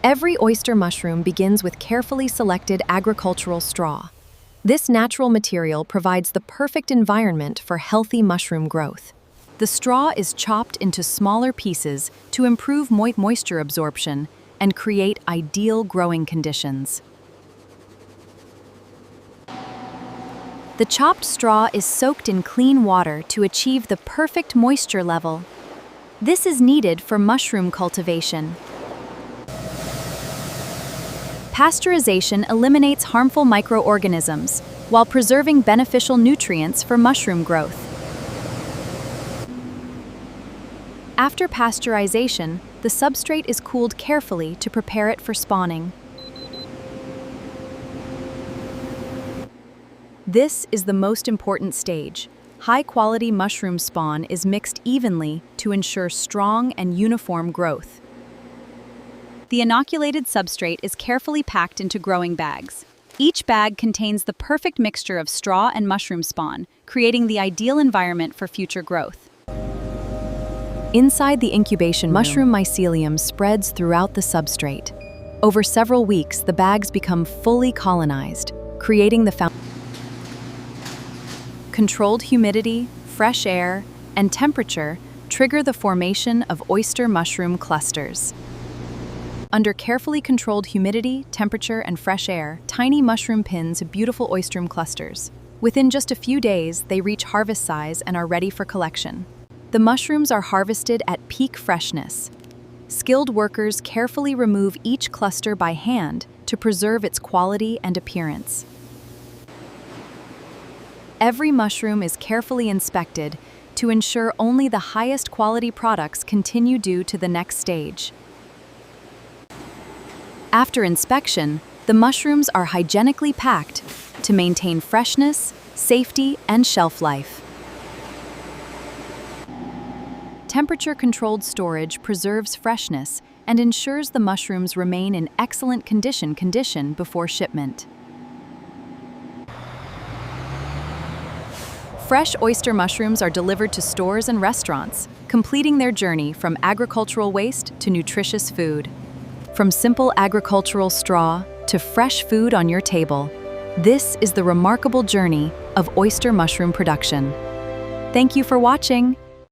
Every oyster mushroom begins with carefully selected agricultural straw. This natural material provides the perfect environment for healthy mushroom growth. The straw is chopped into smaller pieces to improve moisture absorption and create ideal growing conditions. The chopped straw is soaked in clean water to achieve the perfect moisture level. This is needed for mushroom cultivation. Pasteurization eliminates harmful microorganisms while preserving beneficial nutrients for mushroom growth. After pasteurization, the substrate is cooled carefully to prepare it for spawning. This is the most important stage. High-quality mushroom spawn is mixed evenly to ensure strong and uniform growth. The inoculated substrate is carefully packed into growing bags. Each bag contains the perfect mixture of straw and mushroom spawn, creating the ideal environment for future growth. Inside the incubation room, mushroom mycelium spreads throughout the substrate. Over several weeks, the bags become fully colonized, creating the foundation. Controlled humidity, fresh air, and temperature trigger the formation of oyster mushroom clusters. Under carefully controlled humidity, temperature, and fresh air, tiny mushroom pins beautiful oyster clusters. Within just a few days, they reach harvest size and are ready for collection. The mushrooms are harvested at peak freshness. Skilled workers carefully remove each cluster by hand to preserve its quality and appearance. Every mushroom is carefully inspected to ensure only the highest quality products continue due to the next stage. After inspection, the mushrooms are hygienically packed to maintain freshness, safety, and shelf life. Temperature-controlled storage preserves freshness and ensures the mushrooms remain in excellent condition before shipment. Fresh oyster mushrooms are delivered to stores and restaurants, completing their journey from agricultural waste to nutritious food. From simple agricultural straw to fresh food on your table, this is the remarkable journey of oyster mushroom production. Thank you for watching.